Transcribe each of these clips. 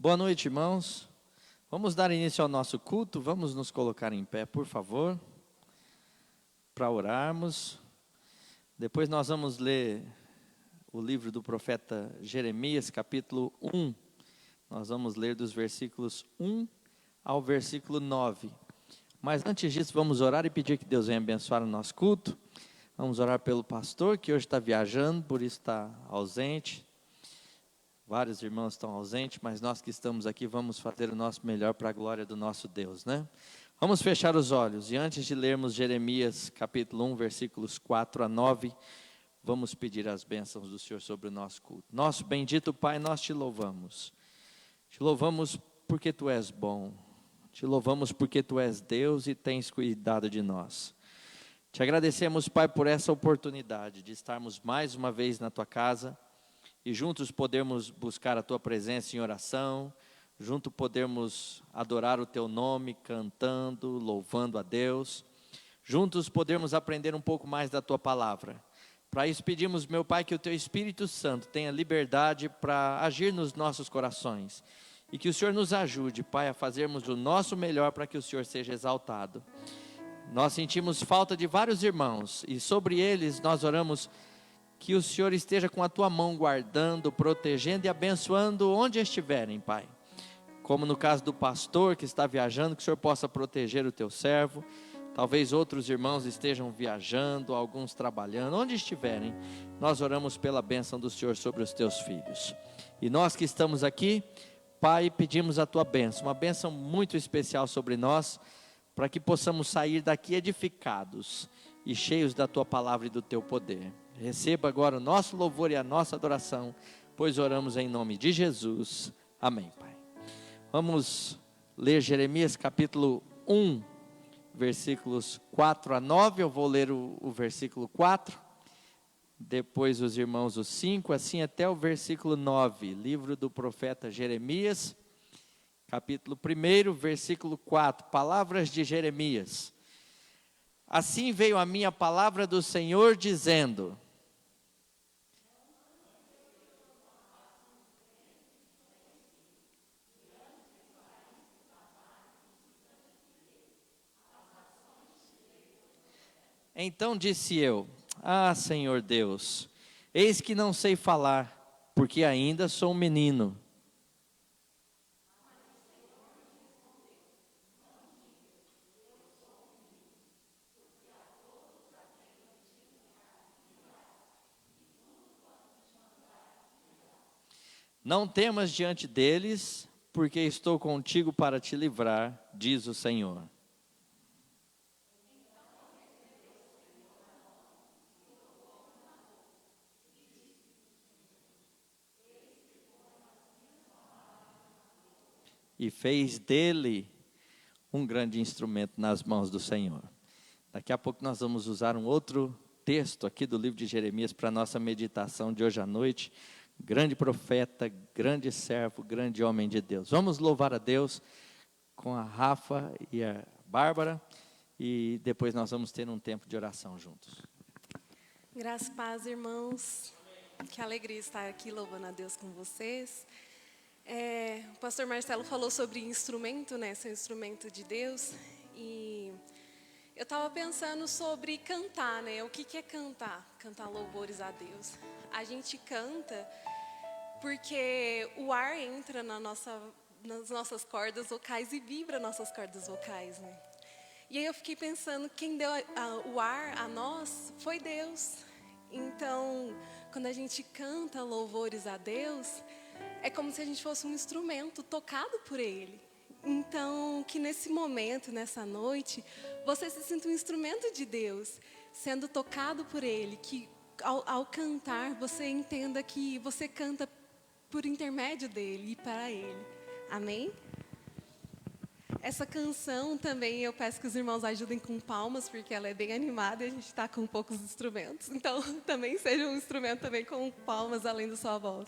Boa noite, irmãos. Vamos dar início ao nosso culto. Vamos nos colocar em pé, por favor, para orarmos. Depois nós vamos ler o livro do profeta Jeremias, capítulo 1. Nós vamos ler dos versículos 1 ao versículo 9. Mas antes disso, vamos orar e pedir que Deus venha abençoar o nosso culto. Vamos orar pelo pastor, que hoje está viajando, por isso está ausente. Vários irmãos estão ausentes, mas nós que estamos aqui vamos fazer o nosso melhor para a glória do nosso Deus, né? Vamos fechar os olhos e antes de lermos Jeremias capítulo 1, versículos 4 a 9, vamos pedir as bênçãos do Senhor sobre o nosso culto. Nosso bendito Pai, nós te louvamos. Te louvamos porque Tu és bom. Te louvamos porque Tu és Deus e tens cuidado de nós. Te agradecemos, Pai, por essa oportunidade de estarmos mais uma vez na Tua casa, e juntos podermos buscar a Tua presença em oração, juntos podermos adorar o Teu nome, cantando, louvando a Deus, juntos podermos aprender um pouco mais da Tua palavra. Para isso pedimos, meu Pai, que o Teu Espírito Santo tenha liberdade para agir nos nossos corações, e que o Senhor nos ajude, Pai, a fazermos o nosso melhor para que o Senhor seja exaltado. Nós sentimos falta de vários irmãos, e sobre eles nós oramos que o Senhor esteja com a Tua mão guardando, protegendo e abençoando onde estiverem, Pai. Como no caso do pastor que está viajando, que o Senhor possa proteger o Teu servo. Talvez outros irmãos estejam viajando, alguns trabalhando, onde estiverem. Nós oramos pela bênção do Senhor sobre os Teus filhos. E nós que estamos aqui, Pai, pedimos a Tua bênção, uma bênção muito especial sobre nós, para que possamos sair daqui edificados e cheios da Tua palavra e do Teu poder. Receba agora o nosso louvor e a nossa adoração, pois oramos em nome de Jesus. Amém, Pai. Vamos ler Jeremias capítulo 1, versículos 4 a 9. Eu vou ler o versículo 4, depois os irmãos o 5, assim até o versículo 9. Livro do profeta Jeremias, capítulo 1, versículo 4. Palavras de Jeremias. Assim veio a minha palavra do Senhor dizendo: Então disse eu: Ah, Senhor Deus, eis que não sei falar, porque ainda sou um menino. Não temas diante deles, porque estou contigo para te livrar, diz o Senhor. E fez dele um grande instrumento nas mãos do Senhor. Daqui a pouco nós vamos usar um outro texto aqui do livro de Jeremias para a nossa meditação de hoje à noite. Grande profeta, grande servo, grande homem de Deus. Vamos louvar a Deus com a Rafa e a Bárbara, e depois nós vamos ter um tempo de oração juntos. Graça e paz, irmãos. Que alegria estar aqui louvando a Deus com vocês. O pastor Marcelo falou sobre instrumento, né? Ser instrumento de Deus. E eu estava pensando sobre cantar, né? O que é cantar? Cantar louvores a Deus. A gente canta porque o ar entra nas nossas cordas vocais e vibra nossas cordas vocais, né? E aí eu fiquei pensando, quem deu o ar a nós foi Deus. Então, quando a gente canta louvores a Deus, é como se a gente fosse um instrumento tocado por Ele. Então, que nesse momento, nessa noite, você se sinta um instrumento de Deus, sendo tocado por Ele, que ao cantar, você entenda que você canta por intermédio dEle e para Ele. Amém? Essa canção também eu peço que os irmãos ajudem com palmas, porque ela é bem animada e a gente está com poucos instrumentos. Então, também seja um instrumento também com palmas além da sua voz.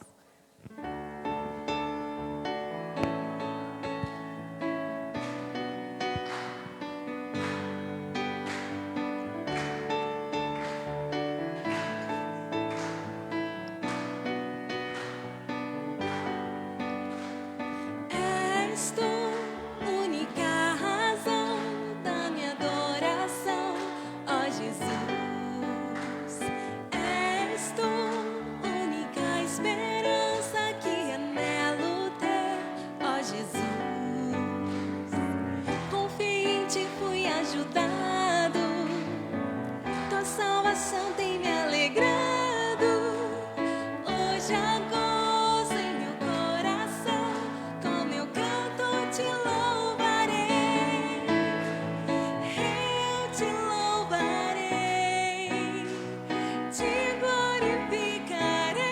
ajudado, tua salvação tem me alegrado. Hoje há gozo em meu coração, com meu canto te louvarei. Eu te louvarei, te glorificarei.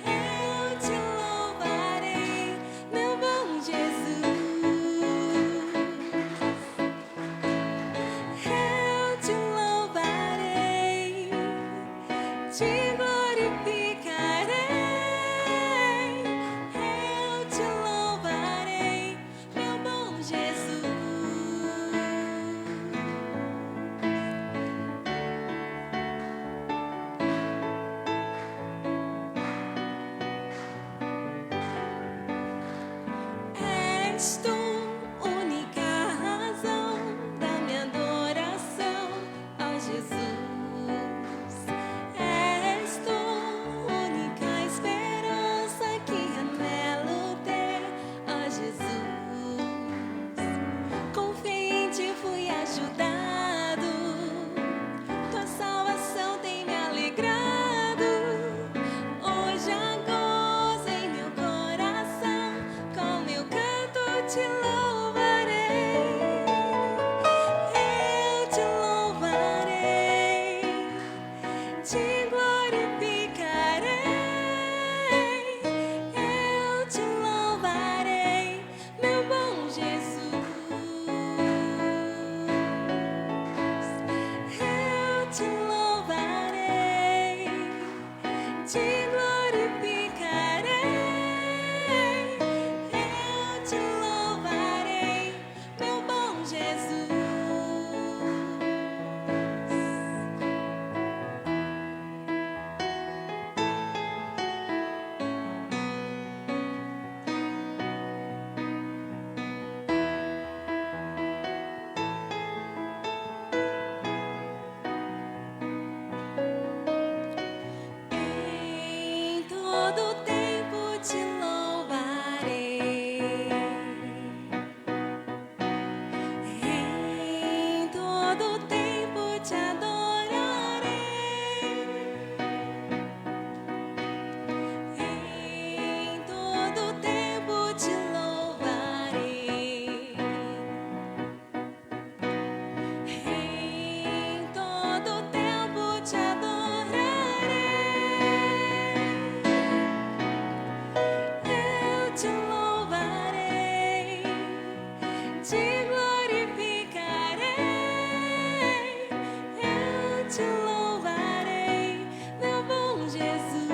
Eu te louvarei, meu bom Jesus. Eu te louvarei, te glorificarei. Eu te louvarei, meu bom Jesus. És tu única razão da minha adoração ao Jesus. És tu única esperança que anelo ter, ó Jesus. Confiei em ti, fui ajudado, tua salvação tem me alegrado. Hoje há gozo em meu coração, com meu canto te louvarei. Eu te louvarei, te glorificarei. Eu te louvarei, meu bom Jesus. Eu te louvarei, te glorificarei. Eu te louvarei, meu bom Jesus. Em todo tempo te louvarei. Em todo tempo te adorarei. Em todo tempo te louvarei. Em todo tempo te adorarei. Eu te louvarei, te glorificarei. Eu te louvarei, meu bom Jesus.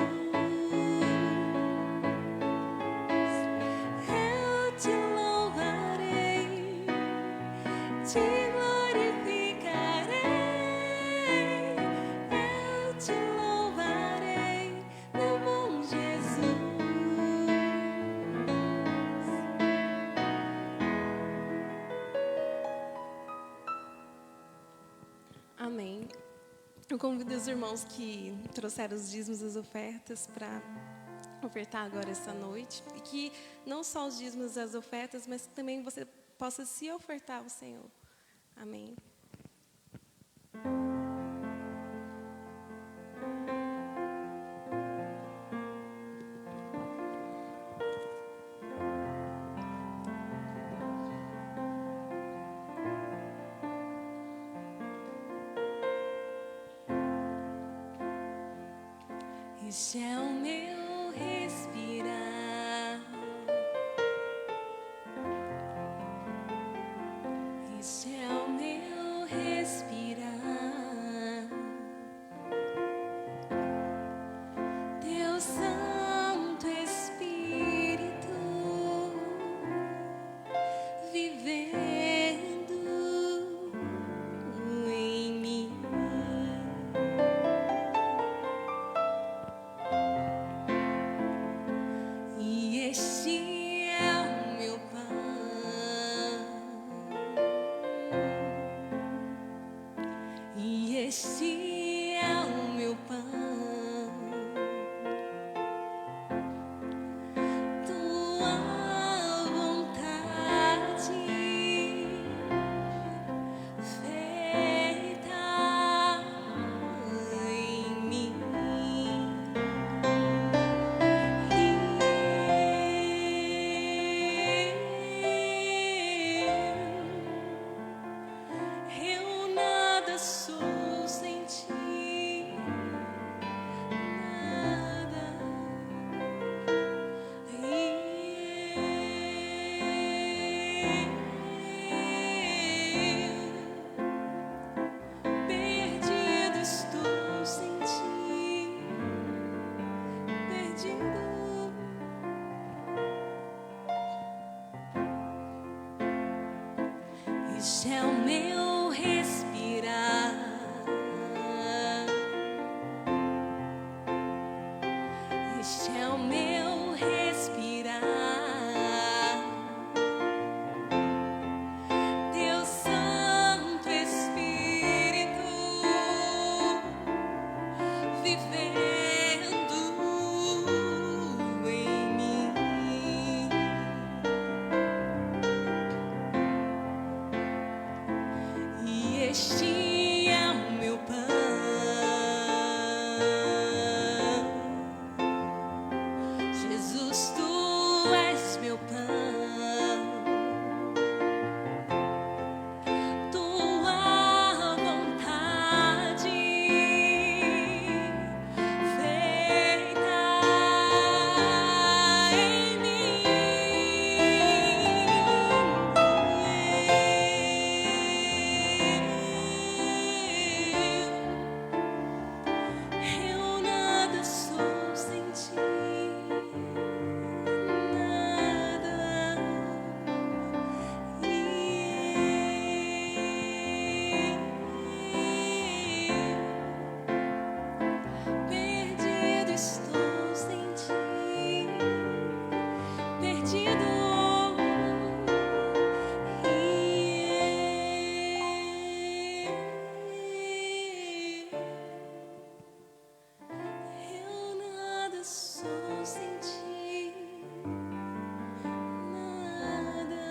Eu te louvarei, te glorificarei. Eu te louvarei, meu bom Jesus. Amém. Eu convido os irmãos que trouxeram os dízimos e as ofertas para ofertar agora essa noite. E que não só os dízimos e as ofertas, mas que também você possa se ofertar ao Senhor. Amém. Este é o meu respirar. Este é o meu respirar. Teu Santo Espírito vivendo em mim. E este é o meu pão. Este é o meu respirar. Este é o meu respirar. Deus Santo Espírito vivendo em mim. E este é o meu pão. Jesus, tu és meu pão. Tua vontade feita em mim. Eu nada sou sem ti. Perdido estou sem ti, perdido. Eu nada sou sem ti, nada.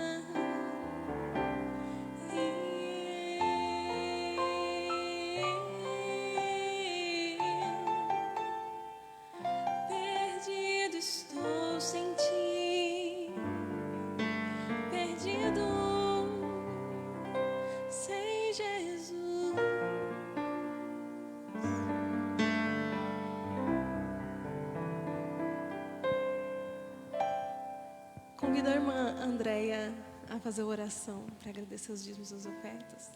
Perdido estou sem ti, perdido sem Jesus. Convido a irmã Andréia a fazer a oração para agradecer os dízimos e as ofertas.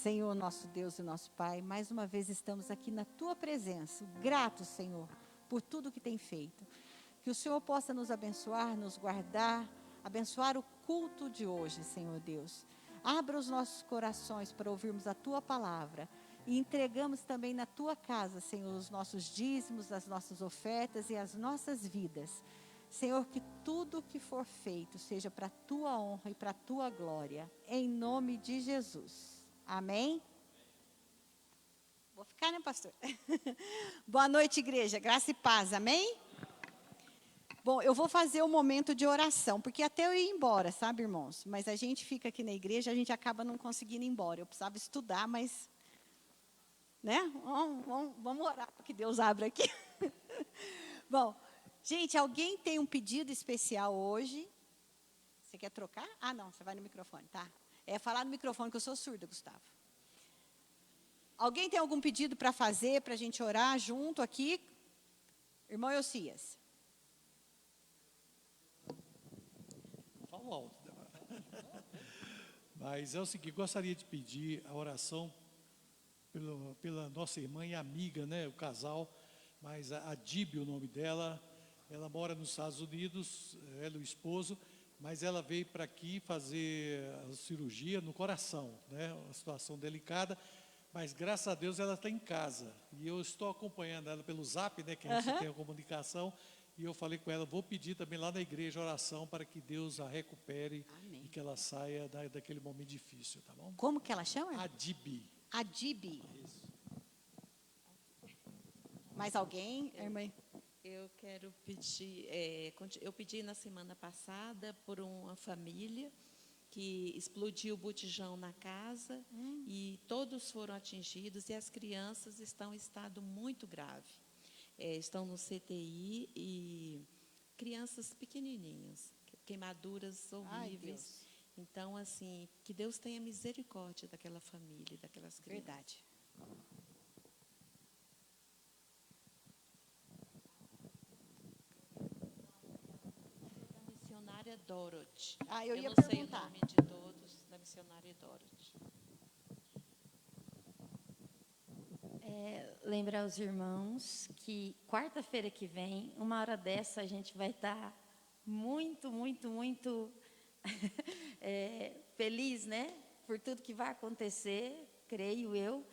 Senhor, nosso Deus e nosso Pai, mais uma vez estamos aqui na Tua presença, gratos, Senhor, por tudo que tem feito. Que o Senhor possa nos abençoar, nos guardar, abençoar o culto de hoje, Senhor Deus. Abra os nossos corações para ouvirmos a Tua palavra e entregamos também na Tua casa, Senhor, os nossos dízimos, as nossas ofertas e as nossas vidas. Senhor, que tudo que for feito seja para a Tua honra e para a Tua glória, em nome de Jesus. Amém? Vou ficar, né, pastor? Boa noite, igreja. Graça e paz. Amém? Bom, eu vou fazer um momento de oração, porque até eu ir embora, sabe, irmãos? Mas a gente fica aqui na igreja, a gente acaba não conseguindo ir embora. Eu precisava estudar, mas, né? Vamos orar para que Deus abra aqui. Bom, gente, alguém tem um pedido especial hoje? Você quer trocar? Ah, não, você vai no microfone, tá? É falar no microfone, que eu sou surda, Gustavo. Alguém tem algum pedido para fazer, para a gente orar junto aqui? Irmão Eocias. Fala alto. Mas é o seguinte, gostaria de pedir a oração pela nossa irmã e amiga, né, o casal, mas a Dib, o nome dela, ela mora nos Estados Unidos, ela e o esposo, mas ela veio para aqui fazer a cirurgia no coração, né? Uma situação delicada, mas graças a Deus ela está em casa. E eu estou acompanhando ela pelo Zap, né? Que a gente tem a comunicação. E eu falei com ela, vou pedir também lá na igreja oração para que Deus a recupere. Amém. E que ela saia daquele momento difícil, tá bom? Como que ela chama? Adib. Adib. Isso. Mais alguém, irmã? Eu quero pedir, eu pedi na semana passada por uma família que explodiu o botijão na casa e todos foram atingidos e as crianças estão em estado muito grave. Estão no CTI e crianças pequenininhas, queimaduras horríveis. Então, assim, que Deus tenha misericórdia daquela família, daquelas crianças. Verdade. Missionária Dorothy. Eu ia não perguntar. sei o nome de todos, da missionária Dorothy. Lembrar os irmãos que quarta-feira que vem, 1h dessa, a gente vai estar muito, muito, muito feliz, né? Por tudo que vai acontecer, creio eu.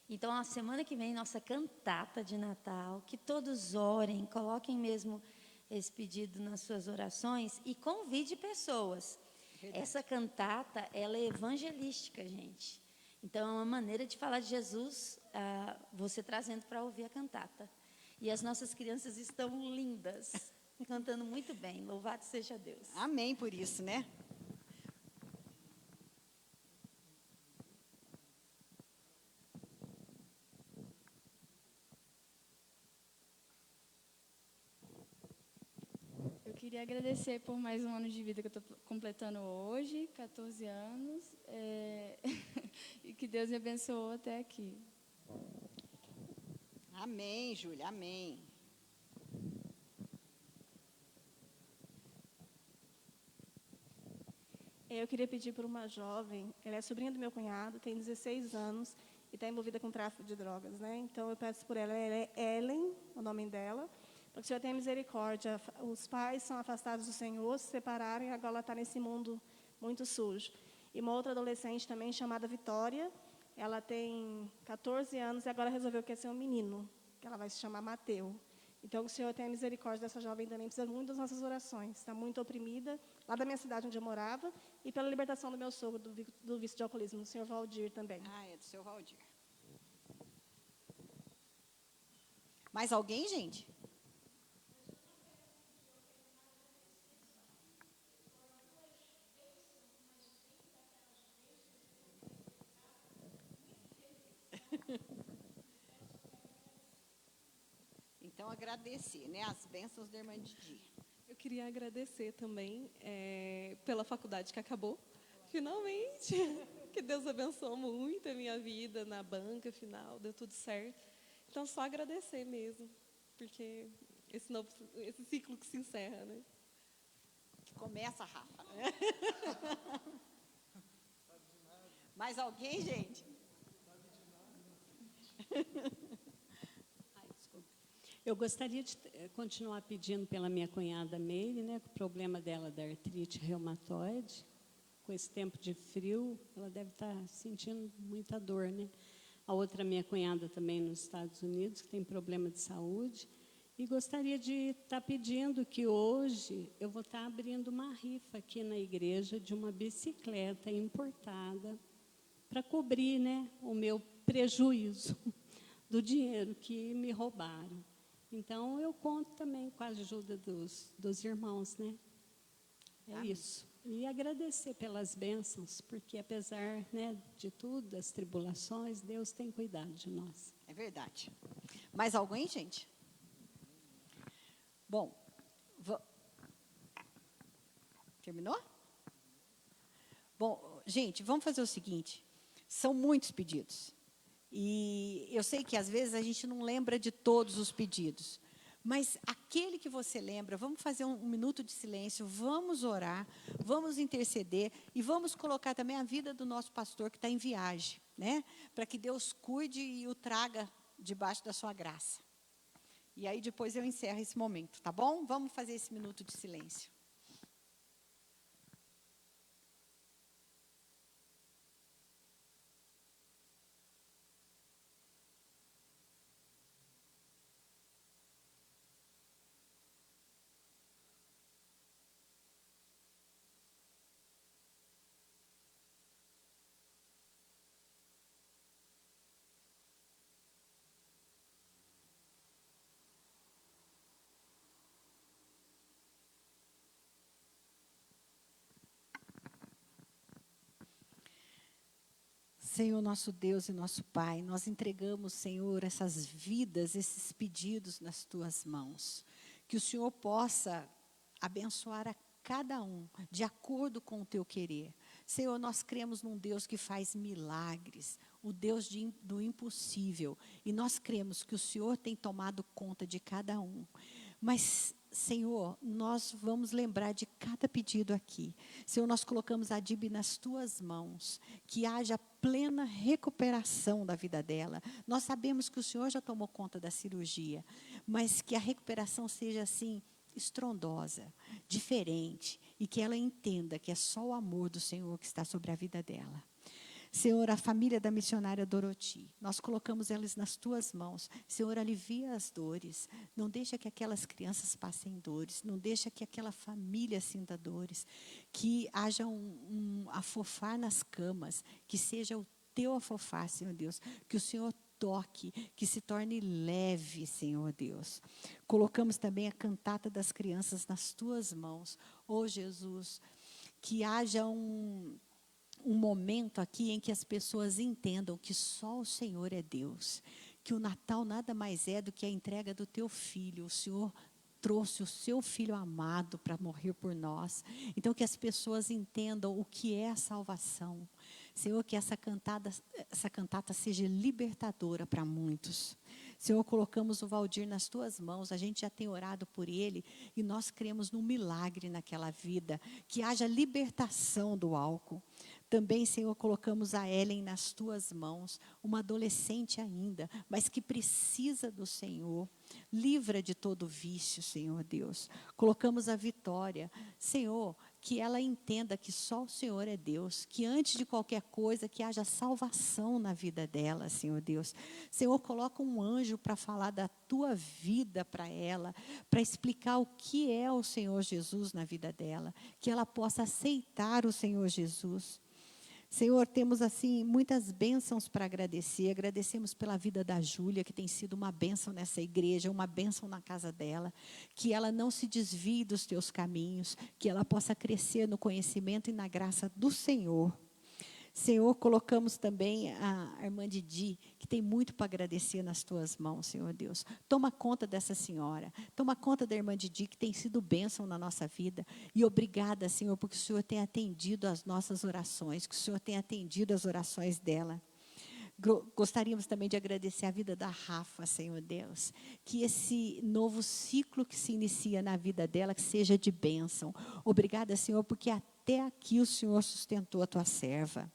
Então, a semana que vem, nossa cantata de Natal, que todos orem, coloquem mesmo esse pedido nas suas orações e convide pessoas. Essa cantata, ela é evangelística, gente. Então, é uma maneira de falar de Jesus, você trazendo para ouvir a cantata. E as nossas crianças estão lindas, cantando muito bem. Louvado seja Deus. Amém por isso, né? Eu queria agradecer por mais um ano de vida que eu estou completando hoje, 14 anos, e que Deus me abençoou até aqui. Amém, Júlia, amém. Eu queria pedir para uma jovem, ela é sobrinha do meu cunhado, tem 16 anos e está envolvida com tráfico de drogas, né? Então eu peço por ela é Ellen, o nome dela, para que o Senhor tenha misericórdia. Os pais são afastados do Senhor, se separaram e agora ela está nesse mundo muito sujo. E uma outra adolescente também chamada Vitória, ela tem 14 anos e agora resolveu que quer ser um menino, que ela vai se chamar Mateu. Então, que o Senhor tenha misericórdia dessa jovem também, precisa muito das nossas orações. Está muito oprimida, lá da minha cidade onde eu morava, e pela libertação do meu sogro, do vício de alcoolismo, do senhor Valdir também. Ah, é do seu Valdir. Mais alguém, gente? Então, agradecer, né, as bênçãos da irmã Didi. Eu queria agradecer também pela faculdade que acabou, finalmente. Que Deus abençoou muito a minha vida na banca final, deu tudo certo. Então, só agradecer mesmo, porque esse ciclo que se encerra, né? Que começa, Rafa. Mais alguém, gente? Eu gostaria de continuar pedindo pela minha cunhada Meire, né, com o problema dela da artrite reumatoide. Com esse tempo de frio, ela deve estar sentindo muita dor, né? A outra minha cunhada também nos Estados Unidos, que tem problema de saúde. E gostaria de estar pedindo que hoje eu vou estar abrindo uma rifa aqui na igreja de uma bicicleta importada para cobrir, né, o meu prejuízo do dinheiro que me roubaram. Então, eu conto também com a ajuda dos irmãos, né? É isso. E agradecer pelas bênçãos, porque apesar, né, de tudo, das tribulações, Deus tem cuidado de nós. É verdade. Mais alguém, gente? Bom, terminou? Bom, gente, vamos fazer o seguinte. São muitos pedidos. E eu sei que, às vezes, a gente não lembra de todos os pedidos. Mas aquele que você lembra, vamos fazer um minuto de silêncio, vamos orar, vamos interceder e vamos colocar também a vida do nosso pastor que está em viagem, né? Para que Deus cuide e o traga debaixo da sua graça. E aí depois eu encerro esse momento, tá bom? Vamos fazer esse minuto de silêncio. Senhor, nosso Deus e nosso Pai, nós entregamos, Senhor, essas vidas, esses pedidos nas Tuas mãos. Que o Senhor possa abençoar a cada um, de acordo com o Teu querer. Senhor, nós cremos num Deus que faz milagres, o Deus do impossível. E nós cremos que o Senhor tem tomado conta de cada um. Mas, Senhor, nós vamos lembrar de cada pedido aqui. Senhor, nós colocamos a Dib nas Tuas mãos, que haja plena recuperação da vida dela. Nós sabemos que o Senhor já tomou conta da cirurgia, mas que a recuperação seja assim, estrondosa, diferente, e que ela entenda que é só o amor do Senhor que está sobre a vida dela. Senhor, a família da missionária Doroti, nós colocamos elas nas tuas mãos. Senhor, alivia as dores. Não deixa que aquelas crianças passem dores. Não deixa que aquela família sinta dores. Que haja um afofar nas camas. Que seja o teu afofar, Senhor Deus. Que o Senhor toque, que se torne leve, Senhor Deus. Colocamos também a cantata das crianças nas tuas mãos. Oh, Jesus, que haja um momento aqui em que as pessoas entendam que só o Senhor é Deus, que o Natal nada mais é do que a entrega do teu filho. O Senhor trouxe o seu filho amado para morrer por nós. Então que as pessoas entendam o que é a salvação. Senhor, que essa cantata seja libertadora para muitos. Senhor, colocamos o Valdir nas tuas mãos, a gente já tem orado por ele e nós cremos num milagre naquela vida, que haja libertação do álcool. Também, Senhor, colocamos a Ellen nas tuas mãos, uma adolescente ainda, mas que precisa do Senhor. Livra de todo vício, Senhor Deus. Colocamos a Vitória, Senhor, que ela entenda que só o Senhor é Deus, que antes de qualquer coisa, que haja salvação na vida dela, Senhor Deus. Senhor, coloca um anjo para falar da tua vida para ela, para explicar o que é o Senhor Jesus na vida dela, que ela possa aceitar o Senhor Jesus. Senhor, temos assim muitas bênçãos para agradecer. Agradecemos pela vida da Júlia, que tem sido uma bênção nessa igreja, uma bênção na casa dela. Que ela não se desvie dos teus caminhos, que ela possa crescer no conhecimento e na graça do Senhor. Senhor, colocamos também a irmã Didi, que tem muito para agradecer nas tuas mãos, Senhor Deus. Toma conta dessa senhora, toma conta da irmã Didi, que tem sido bênção na nossa vida. E obrigada, Senhor, porque o Senhor tem atendido as nossas orações, que o Senhor tem atendido as orações dela. Gostaríamos também de agradecer a vida da Rafa, Senhor Deus. Que esse novo ciclo que se inicia na vida dela, que seja de bênção. Obrigada, Senhor, porque até aqui o Senhor sustentou a tua serva.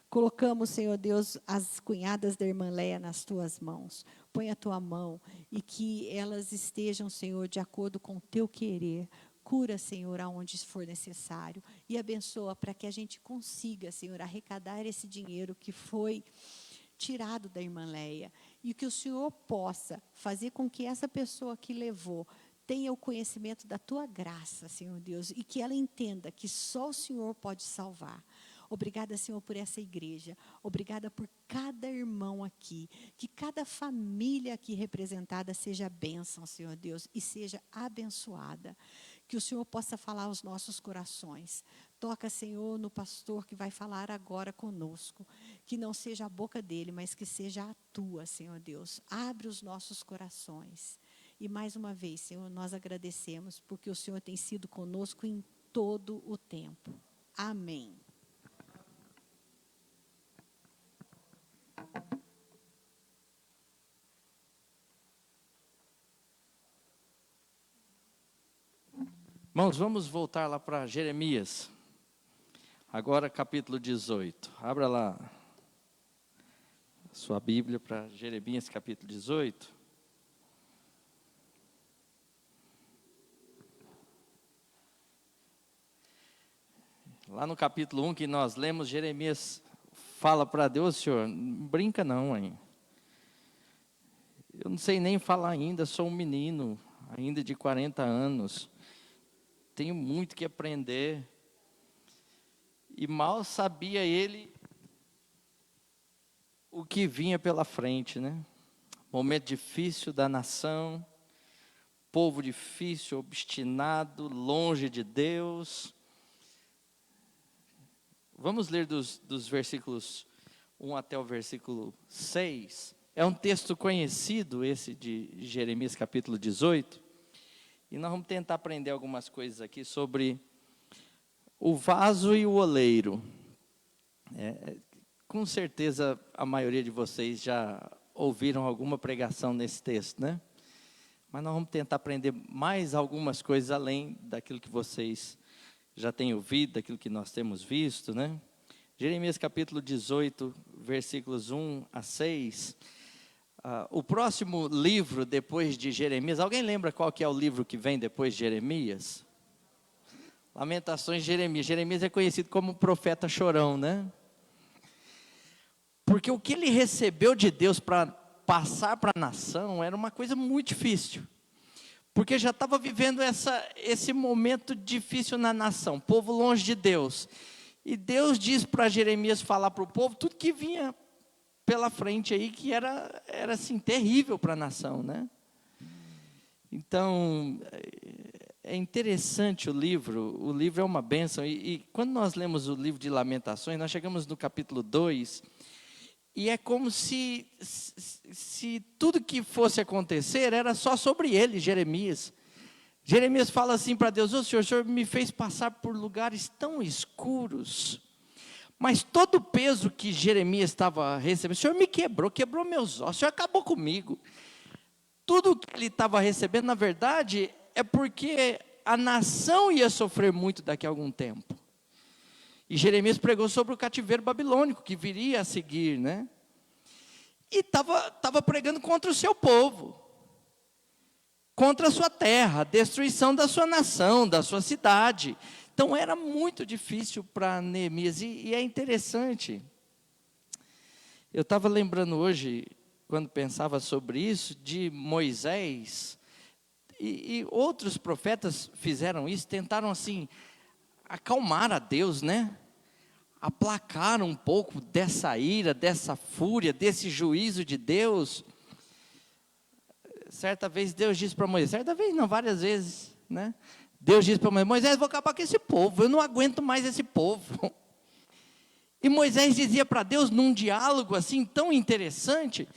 Colocamos, Senhor Deus, as cunhadas da irmã Leia nas tuas mãos. Põe a tua mão e que elas estejam, Senhor, de acordo com o teu querer. Cura, Senhor, aonde for necessário. E abençoa para que a gente consiga, Senhor, arrecadar esse dinheiro que foi tirado da irmã Leia. E que o Senhor possa fazer com que essa pessoa que levou tenha o conhecimento da tua graça, Senhor Deus. E que ela entenda que só o Senhor pode salvar. Obrigada, Senhor, por essa igreja. Obrigada por cada irmão aqui. Que cada família aqui representada seja bênção, Senhor Deus, e seja abençoada. Que o Senhor possa falar aos nossos corações. Toca, Senhor, no pastor que vai falar agora conosco. Que não seja a boca dele, mas que seja a tua, Senhor Deus. Abre os nossos corações. E mais uma vez, Senhor, nós agradecemos porque o Senhor tem sido conosco em todo o tempo. Amém. Irmãos, vamos voltar lá para Jeremias. Agora capítulo 18. Abra lá sua Bíblia para Jeremias capítulo 18. Lá no capítulo 1 que nós lemos, Jeremias fala para Deus: Senhor, não brinca não, hein? Eu não sei nem falar ainda, sou um menino, ainda de 40 anos. Tenho muito que aprender. E mal sabia ele o que vinha pela frente, né? Momento difícil da nação, povo difícil, obstinado, longe de Deus. Vamos ler dos versículos 1 até o versículo 6. É um texto conhecido, esse de Jeremias capítulo 18. E nós vamos tentar aprender algumas coisas aqui sobre o vaso e o oleiro. Com certeza a maioria de vocês já ouviram alguma pregação nesse texto, né? Mas nós vamos tentar aprender mais algumas coisas além daquilo que vocês já têm ouvido, daquilo que nós temos visto, né? Jeremias capítulo 18, versículos 1 a 6. O próximo livro depois de Jeremias, alguém lembra qual que é o livro que vem depois de Jeremias? Lamentações de Jeremias. Jeremias é conhecido como profeta chorão, né? Porque o que ele recebeu de Deus para passar para a nação era uma coisa muito difícil. Porque já estava vivendo esse momento difícil na nação, povo longe de Deus. E Deus diz para Jeremias falar para o povo tudo que vinha pela frente aí, que era assim, terrível para a nação, né? Então, é interessante o livro é uma bênção. E quando nós lemos o livro de Lamentações, nós chegamos no capítulo 2, e é como se tudo que fosse acontecer era só sobre ele, Jeremias. Jeremias fala assim para Deus: o Senhor me fez passar por lugares tão escuros, mas todo o peso que Jeremias estava recebendo, o Senhor me quebrou meus ossos, o Senhor acabou comigo. Tudo que ele estava recebendo, na verdade, é porque a nação ia sofrer muito daqui a algum tempo. E Jeremias pregou sobre o cativeiro babilônico, que viria a seguir, né? E estava pregando contra o seu povo, contra a sua terra, a destruição da sua nação, da sua cidade. Então era muito difícil para Neemias, e é interessante. Eu estava lembrando hoje, quando pensava sobre isso, de Moisés, e outros profetas fizeram isso, tentaram assim, acalmar a Deus, né? Aplacar um pouco dessa ira, dessa fúria, desse juízo de Deus. Certa vez Deus disse para Moisés, certa vez não, várias vezes, né? Deus disse para Moisés: Moisés, vou acabar com esse povo, eu não aguento mais esse povo. E Moisés dizia para Deus, num diálogo assim tão interessante: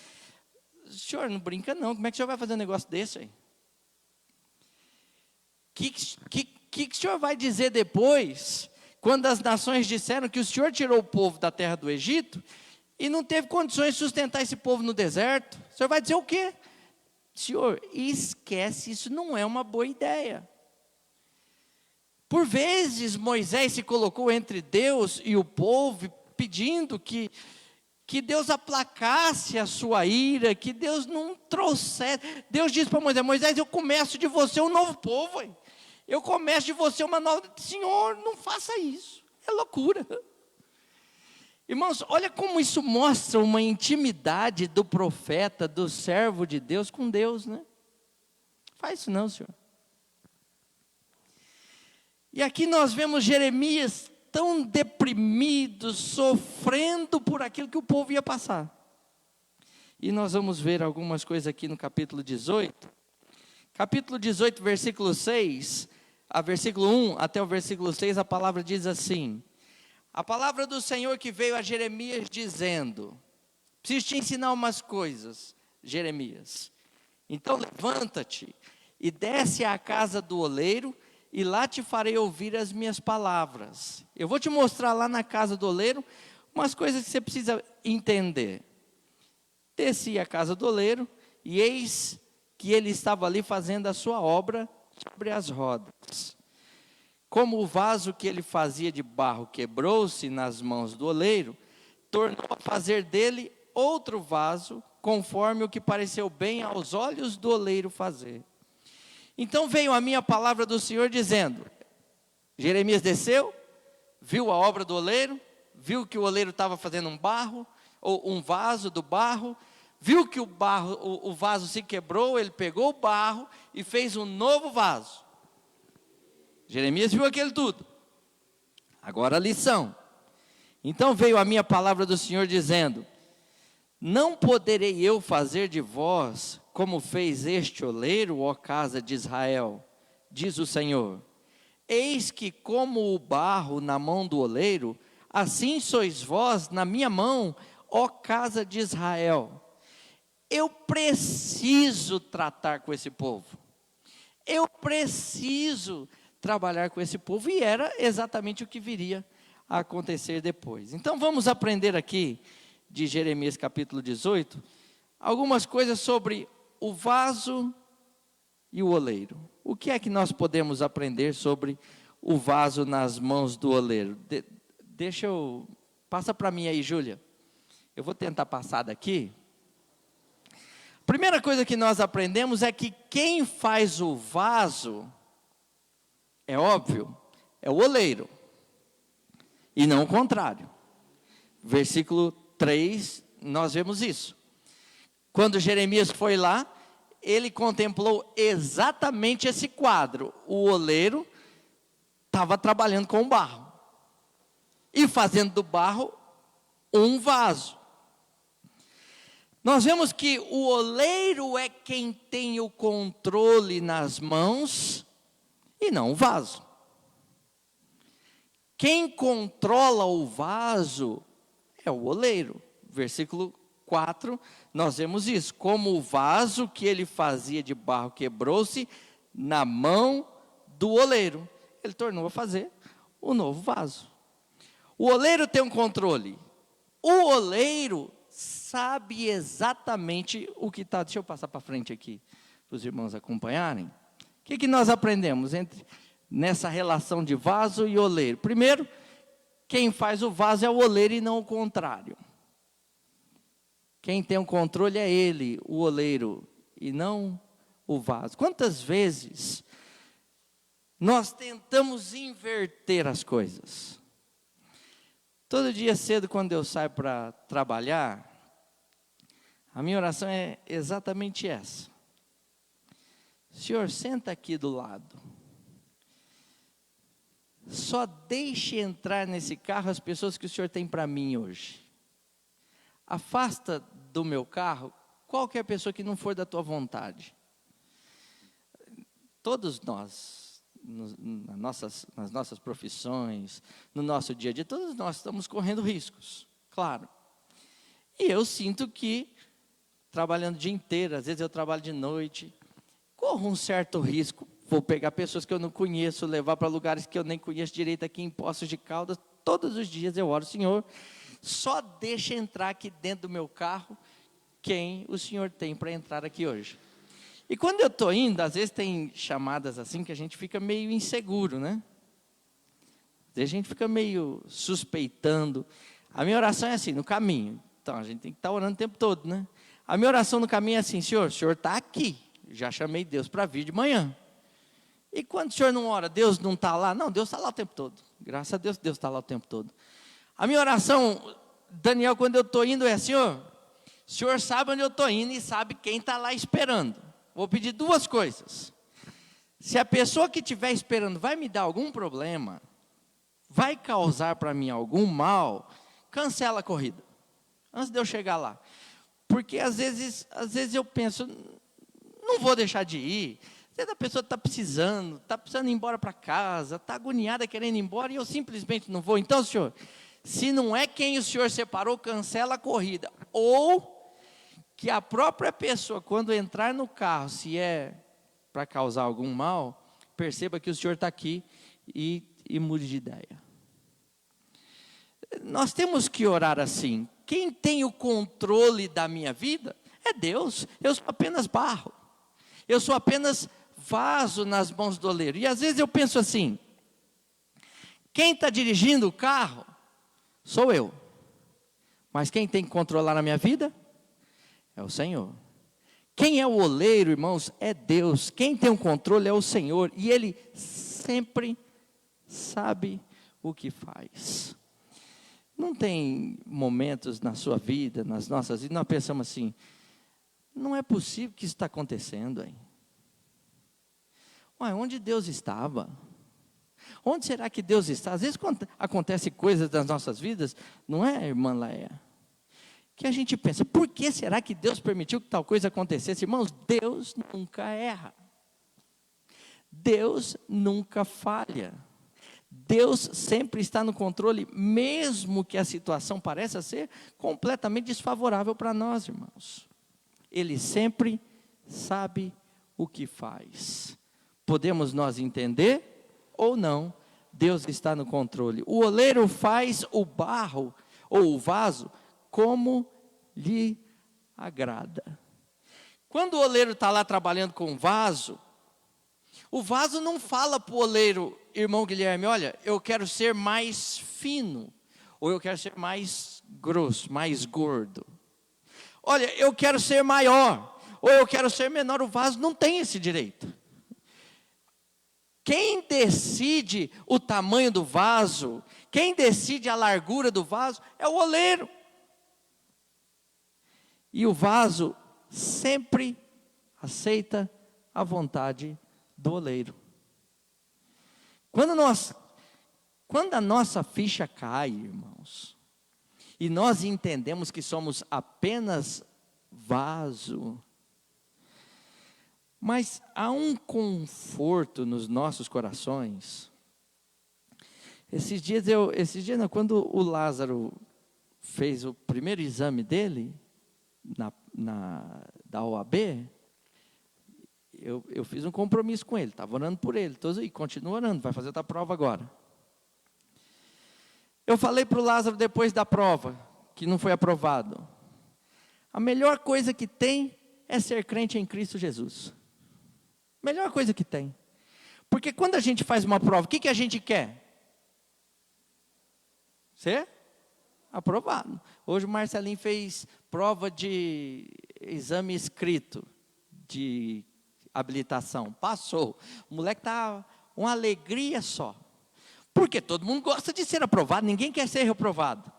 Senhor, não brinca não, como é que o Senhor vai fazer um negócio desse aí? Que o Senhor vai dizer depois, quando as nações disseram que o Senhor tirou o povo da terra do Egito, e não teve condições de sustentar esse povo no deserto? O Senhor vai dizer o quê? Senhor, esquece, isso não é uma boa ideia. Por vezes Moisés se colocou entre Deus e o povo, pedindo que Deus aplacasse a sua ira, que Deus não trouxesse. Deus disse para Moisés: Moisés, eu começo de você um novo povo, hein? Eu começo de você uma nova. Senhor, não faça isso, é loucura. Irmãos, olha como isso mostra uma intimidade do profeta, do servo de Deus com Deus, né? Faz isso não, Senhor. E aqui nós vemos Jeremias tão deprimido, sofrendo por aquilo que o povo ia passar. E nós vamos ver algumas coisas aqui no capítulo 18. Capítulo 18, versículo 6, a versículo 1 até o versículo 6, a palavra diz assim: a palavra do Senhor que veio a Jeremias dizendo: preciso te ensinar umas coisas, Jeremias. Então levanta-te e desce à casa do oleiro, e lá te farei ouvir as minhas palavras. Eu vou te mostrar lá na casa do oleiro umas coisas que você precisa entender. Desci à casa do oleiro, e eis que ele estava ali fazendo a sua obra sobre as rodas. Como o vaso que ele fazia de barro quebrou-se nas mãos do oleiro, tornou a fazer dele outro vaso, conforme o que pareceu bem aos olhos do oleiro fazer. Então veio a minha palavra do Senhor dizendo: Jeremias desceu, viu a obra do oleiro, viu que o oleiro estava fazendo um barro, ou um vaso do barro, viu que o vaso se quebrou, ele pegou o barro e fez um novo vaso. Jeremias viu aquilo tudo. Agora a lição. Então veio a minha palavra do Senhor dizendo: não poderei eu fazer de vós como fez este oleiro, ó casa de Israel, diz o Senhor. Eis que como o barro na mão do oleiro, assim sois vós na minha mão, ó casa de Israel. Eu preciso tratar com esse povo. Eu preciso trabalhar com esse povo, e era exatamente o que viria a acontecer depois. Então vamos aprender aqui, de Jeremias capítulo 18, algumas coisas sobre o vaso e o oleiro. O que é que nós podemos aprender sobre o vaso nas mãos do oleiro? Passa para mim aí, Júlia. Eu vou tentar passar daqui. primeira coisa que nós aprendemos é que quem faz o vaso, é óbvio, é o oleiro, e não o contrário. Versículo 3, nós vemos isso. Quando Jeremias foi lá, ele contemplou exatamente esse quadro. O oleiro estava trabalhando com barro, e fazendo do barro um vaso. Nós vemos que o oleiro é quem tem o controle nas mãos, e não o vaso. Quem controla o vaso é o oleiro. Versículo 4, nós vemos isso. Como o vaso que ele fazia de barro quebrou-se na mão do oleiro, ele tornou a fazer o novo vaso. O oleiro tem um controle. O oleiro sabe exatamente o que está. Deixa eu passar para frente aqui, para os irmãos acompanharem. O que nós aprendemos nessa relação de vaso e oleiro? Primeiro, quem faz o vaso é o oleiro e não o contrário. Quem tem o controle é ele, o oleiro, e não o vaso. Quantas vezes nós tentamos inverter as coisas? Todo dia cedo, quando eu saio para trabalhar, a minha oração é exatamente essa. Senhor, senta aqui do lado. Só deixe entrar nesse carro as pessoas que o Senhor tem para mim hoje. Afasta do meu carro qualquer pessoa que não for da tua vontade. Todos nós, nas nossas profissões, no nosso dia a dia, todos nós estamos correndo riscos, claro. E eu sinto que, trabalhando o dia inteiro, às vezes eu trabalho de noite, corro um certo risco. Vou pegar pessoas que eu não conheço, levar para lugares que eu nem conheço direito aqui em Poços de Caldas. Todos os dias eu oro, Senhor, só deixa entrar aqui dentro do meu carro quem o Senhor tem para entrar aqui hoje. E quando eu estou indo, às vezes tem chamadas assim que a gente fica meio inseguro, né? Às vezes a gente fica meio suspeitando. A minha oração é assim, no caminho. Então a gente tem que estar orando o tempo todo, né? A minha oração no caminho é assim, o Senhor está aqui. Já chamei Deus para vir de manhã. E quando o Senhor não ora, Deus não está lá? Não, Deus está lá o tempo todo. Graças a Deus, Deus está lá o tempo todo. A minha oração, Daniel, quando eu estou indo é, Senhor, o Senhor sabe onde eu estou indo e sabe quem está lá esperando. Vou pedir duas coisas. Se a pessoa que estiver esperando vai me dar algum problema, vai causar para mim algum mal, cancela a corrida, antes de eu chegar lá. Porque às vezes eu penso, não vou deixar de ir. Às vezes a pessoa está precisando ir embora para casa, está agoniada querendo ir embora, e eu simplesmente não vou. Então, Senhor, se não é quem o Senhor separou, cancela a corrida. Ou que a própria pessoa, quando entrar no carro, se é para causar algum mal, perceba que o Senhor está aqui e mude de ideia. Nós temos que orar assim. Quem tem o controle da minha vida é Deus. Eu sou apenas barro. Eu sou apenas vaso nas mãos do oleiro. E às vezes eu penso assim, quem está dirigindo o carro sou eu. Mas quem tem que controlar a minha vida é o Senhor. Quem é o oleiro, irmãos, é Deus. Quem tem o controle é o Senhor. E Ele sempre sabe o que faz. Não tem momentos na sua vida, nas nossas vidas, nós pensamos assim, não é possível que isso está acontecendo, hein? Ué, onde Deus estava? Onde será que Deus está? Às vezes quando acontecem coisas nas nossas vidas, não é, irmã Leia? Que a gente pensa, por que será que Deus permitiu que tal coisa acontecesse? Irmãos, Deus nunca erra. Deus nunca falha. Deus sempre está no controle, mesmo que a situação pareça ser completamente desfavorável para nós, irmãos. Ele sempre sabe o que faz. Podemos nós entender ou não, Deus está no controle. O oleiro faz o barro ou o vaso como lhe agrada. Quando o oleiro está lá trabalhando com o vaso não fala para o oleiro, irmão Guilherme, olha, eu quero ser mais fino, ou eu quero ser mais grosso, mais gordo. Olha, eu quero ser maior, ou eu quero ser menor. O vaso não tem esse direito. Quem decide o tamanho do vaso, quem decide a largura do vaso, é o oleiro. E o vaso sempre aceita a vontade do oleiro. Quando a nossa ficha cai, irmãos, e nós entendemos que somos apenas vaso, mas há um conforto nos nossos corações. Esses dias, quando o Lázaro fez o primeiro exame dele, da OAB, eu fiz um compromisso com ele, estava orando por ele, e continuo orando, vai fazer outra prova agora. Eu falei para o Lázaro depois da prova, que não foi aprovado, a melhor coisa que tem é ser crente em Cristo Jesus. Melhor coisa que tem. Porque quando a gente faz uma prova, o que a gente quer? Ser aprovado. Hoje o Marcelinho fez prova de exame escrito, de habilitação. Passou. O moleque está uma alegria só. Porque todo mundo gosta de ser aprovado, ninguém quer ser reprovado.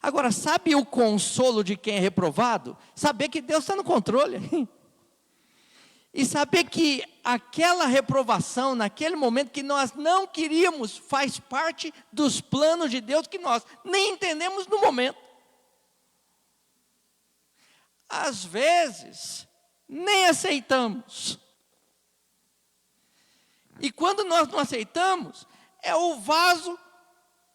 Agora, sabe o consolo de quem é reprovado? Saber que Deus está no controle. E saber que aquela reprovação, naquele momento que nós não queríamos, faz parte dos planos de Deus que nós nem entendemos no momento. Às vezes, nem aceitamos. E quando nós não aceitamos, é o vaso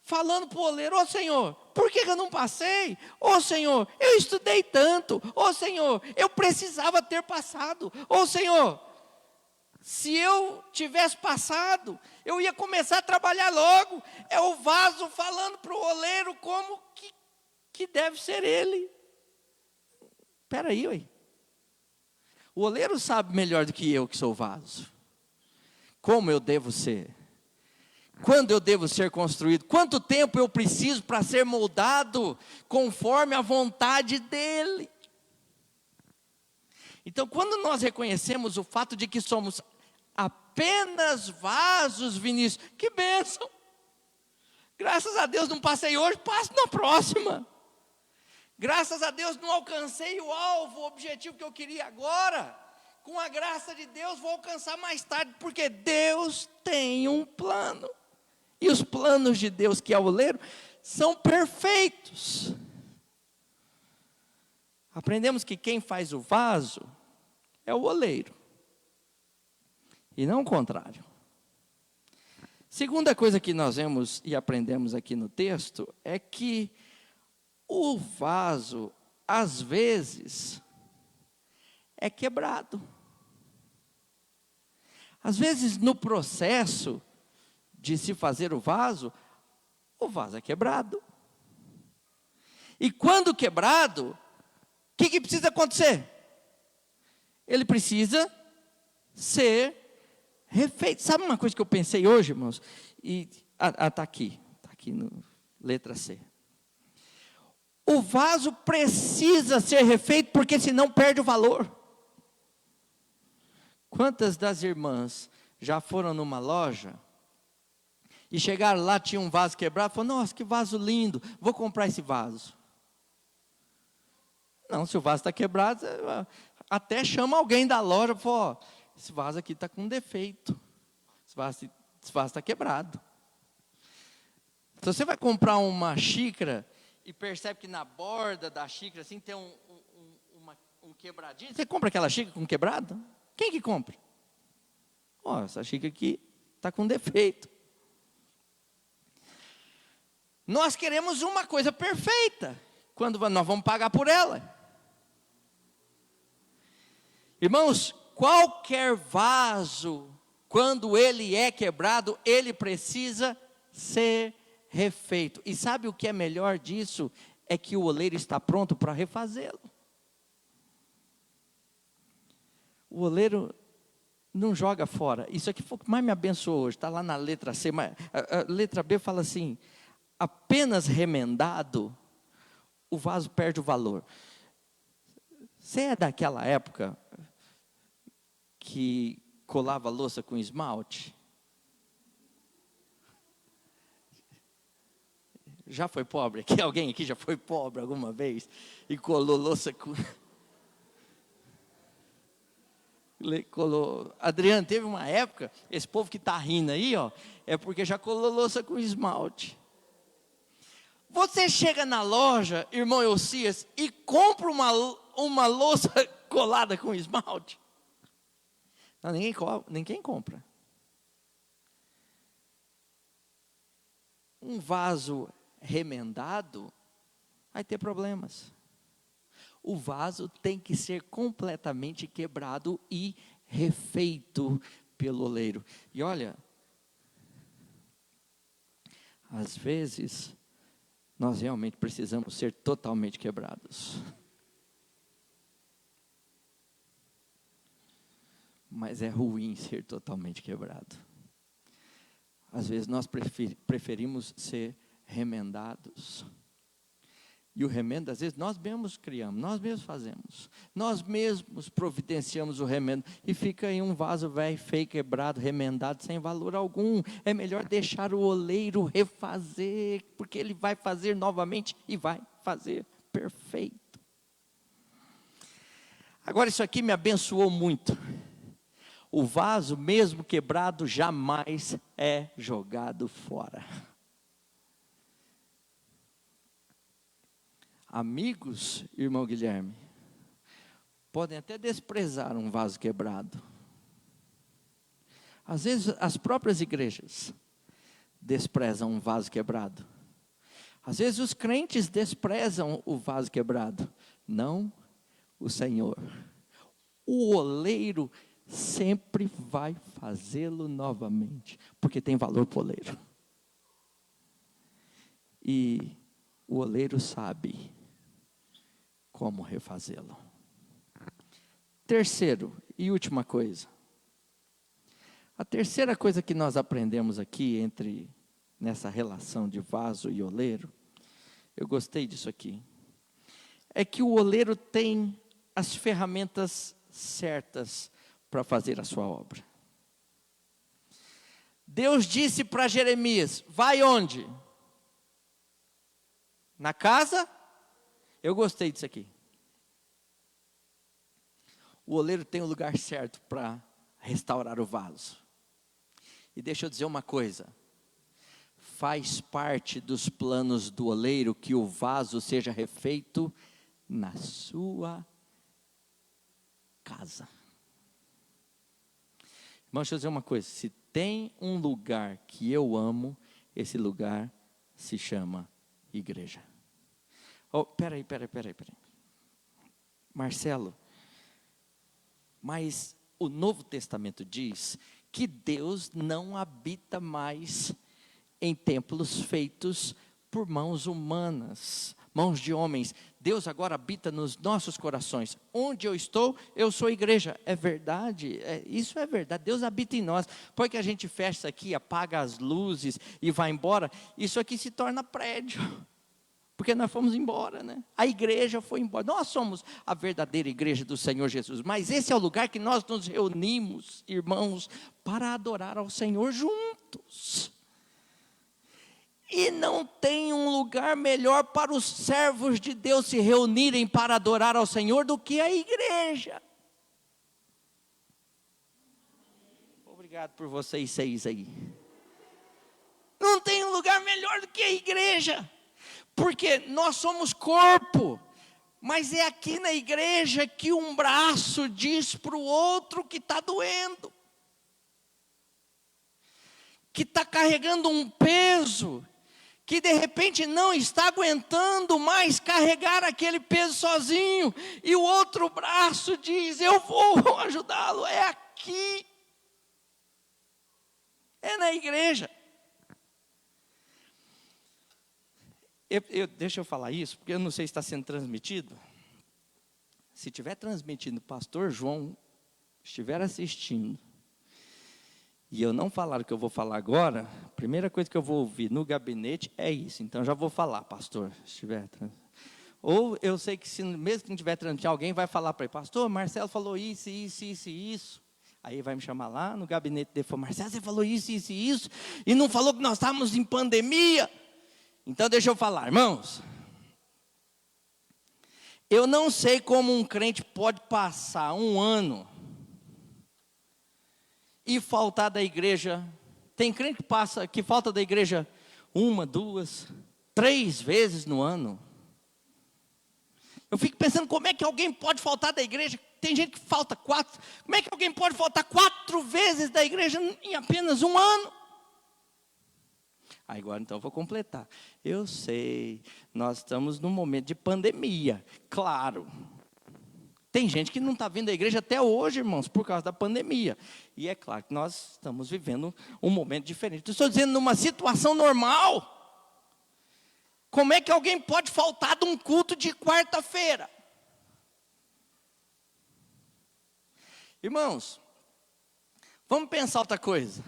falando para o oleiro: ô Senhor, por que eu não passei? Ô Senhor, eu estudei tanto. Ô Senhor, eu precisava ter passado. Ô Senhor, se eu tivesse passado, eu ia começar a trabalhar logo. É o vaso falando para o oleiro como que deve ser ele. Espera aí, ué. O oleiro sabe melhor do que eu, que sou o vaso. Como eu devo ser. Quando eu devo ser construído? Quanto tempo eu preciso para ser moldado conforme a vontade dEle? Então, quando nós reconhecemos o fato de que somos apenas vasos, Vinícius, que bênção! Graças a Deus não passei hoje, passo na próxima. Graças a Deus não alcancei o alvo, o objetivo que eu queria agora. Com a graça de Deus vou alcançar mais tarde, porque Deus tem um plano. E os planos de Deus, que é o oleiro, são perfeitos. Aprendemos que quem faz o vaso é o oleiro. E não o contrário. Segunda coisa que nós vemos e aprendemos aqui no texto é que o vaso, às vezes, é quebrado. Às vezes, no processo de se fazer o vaso é quebrado. E quando quebrado, o que precisa acontecer? Ele precisa ser refeito. Sabe uma coisa que eu pensei hoje, irmãos? Está aqui no letra C. O vaso precisa ser refeito, porque senão perde o valor. Quantas das irmãs já foram numa loja e chegaram lá, tinha um vaso quebrado, falaram: nossa, que vaso lindo, vou comprar esse vaso. Não, se o vaso está quebrado, até chama alguém da loja e fala: ó, esse vaso aqui está com defeito, esse vaso está quebrado. Se você vai comprar uma xícara e percebe que na borda da xícara assim, tem um quebradinho, você compra aquela xícara com quebrado? Quem que compra? Ó, essa xícara aqui está com defeito. Nós queremos uma coisa perfeita, quando nós vamos pagar por ela. Irmãos, qualquer vaso, quando ele é quebrado, ele precisa ser refeito. E sabe o que é melhor disso? É que o oleiro está pronto para refazê-lo. O oleiro não joga fora. Isso aqui foi o que mais me abençoou hoje. Está lá na letra C. Mas a letra B fala assim: apenas remendado, o vaso perde o valor. Você é daquela época que colava louça com esmalte? Já foi pobre? Alguém aqui já foi pobre alguma vez e colou louça com... Adriano, teve uma época, esse povo que está rindo aí, ó, é porque já colou louça com esmalte. Você chega na loja, irmão Eucias, e compra uma louça colada com esmalte? Não, ninguém compra. Um vaso remendado vai ter problemas. O vaso tem que ser completamente quebrado e refeito pelo oleiro. E olha, às vezes nós realmente precisamos ser totalmente quebrados. Mas é ruim ser totalmente quebrado. Às vezes nós preferimos ser remendados. E o remendo, às vezes, nós mesmos criamos, nós mesmos fazemos. Nós mesmos providenciamos o remendo. E fica aí um vaso velho, feio, quebrado, remendado, sem valor algum. É melhor deixar o oleiro refazer, porque ele vai fazer novamente e vai fazer perfeito. Agora, isso aqui me abençoou muito. O vaso, mesmo quebrado, jamais é jogado fora. Amigos, irmão Guilherme, podem até desprezar um vaso quebrado. Às vezes, as próprias igrejas desprezam um vaso quebrado. Às vezes, os crentes desprezam o vaso quebrado. Não o Senhor. O oleiro sempre vai fazê-lo novamente, porque tem valor para o oleiro. E o oleiro sabe como refazê-lo. Terceiro e última coisa. A terceira coisa que nós aprendemos aqui nessa relação de vaso e oleiro, eu gostei disso aqui, é que o oleiro tem as ferramentas certas para fazer a sua obra. Deus disse para Jeremias: vai onde? Na casa? Eu gostei disso aqui. O oleiro tem o lugar certo para restaurar o vaso. E deixa eu dizer uma coisa. Faz parte dos planos do oleiro que o vaso seja refeito na sua casa. Irmão, deixa eu dizer uma coisa. Se tem um lugar que eu amo, esse lugar se chama igreja. Oh, peraí. Marcelo, mas o Novo Testamento diz que Deus não habita mais em templos feitos por mãos humanas, mãos de homens. Deus agora habita nos nossos corações. Onde eu estou, eu sou igreja. É verdade, isso é verdade. Deus habita em nós. Depois que a gente fecha isso aqui, apaga as luzes e vai embora, isso aqui se torna prédio. Porque nós fomos embora, né? A igreja foi embora. Nós somos a verdadeira igreja do Senhor Jesus. Mas esse é o lugar que nós nos reunimos, irmãos, para adorar ao Senhor juntos. E não tem um lugar melhor para os servos de Deus se reunirem para adorar ao Senhor do que a igreja. Obrigado por vocês 6 aí. Não tem um lugar melhor do que a igreja. Porque nós somos corpo, mas é aqui na igreja que um braço diz para o outro que está doendo, que está carregando um peso, que de repente não está aguentando mais carregar aquele peso sozinho, e o outro braço diz: eu vou ajudá-lo. É aqui, é na igreja. Deixa eu falar isso, porque eu não sei se está sendo transmitido. Se estiver transmitindo, o pastor João estiver assistindo, e eu não falar o que eu vou falar agora, a primeira coisa que eu vou ouvir no gabinete é isso. Então já vou falar, pastor, se estiver. Ou eu sei que se mesmo que não tiver transmitindo, alguém vai falar para ele, pastor, Marcelo falou isso, isso, isso e isso. Aí vai me chamar lá no gabinete dele e falar, Marcelo, você falou isso, isso e isso, e não falou que nós estávamos em pandemia. Então deixa eu falar, irmãos. Eu não sei como um crente pode passar um ano e faltar da igreja. Tem crente que falta da igreja 1, 2, 3 vezes no ano. Eu fico pensando como é que alguém pode faltar da igreja. Tem gente que falta 4. Como é que alguém pode faltar 4 vezes da igreja em apenas um ano? Agora então eu vou completar. Eu sei, nós estamos num momento de pandemia, claro. Tem gente que não está vindo à igreja até hoje, irmãos, por causa da pandemia. E é claro que nós estamos vivendo um momento diferente. Estou dizendo, numa situação normal, como é que alguém pode faltar de um culto de quarta-feira? Irmãos, vamos pensar outra coisa.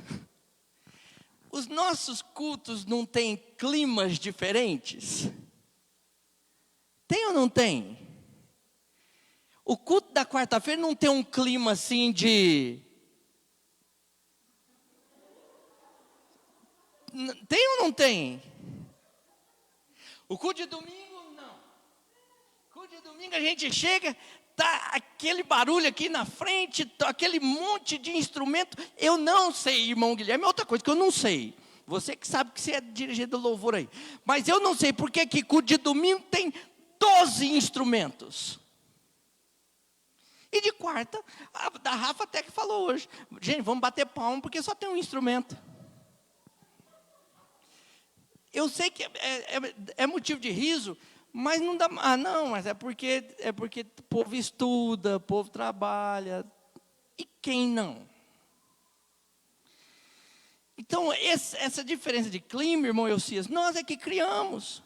Os nossos cultos não têm climas diferentes? Tem ou não tem? O culto da quarta-feira não tem um clima assim de... Tem ou não tem? O culto de domingo, não. O culto de domingo a gente chega, tá aquele barulho aqui na frente, tá aquele monte de instrumento. Eu não sei, irmão Guilherme, é outra coisa que eu não sei. Você que sabe que você é dirigente do louvor aí. Mas eu não sei porque que culto de domingo tem 12 instrumentos. E de quarta, a da Rafa até que falou hoje. Gente, vamos bater palma porque só tem um instrumento. Eu sei que é motivo de riso, mas não dá... Ah, não, mas é porque o povo estuda, o povo trabalha. E quem não? Então, essa diferença de clima, irmão Eucias, nós é que criamos.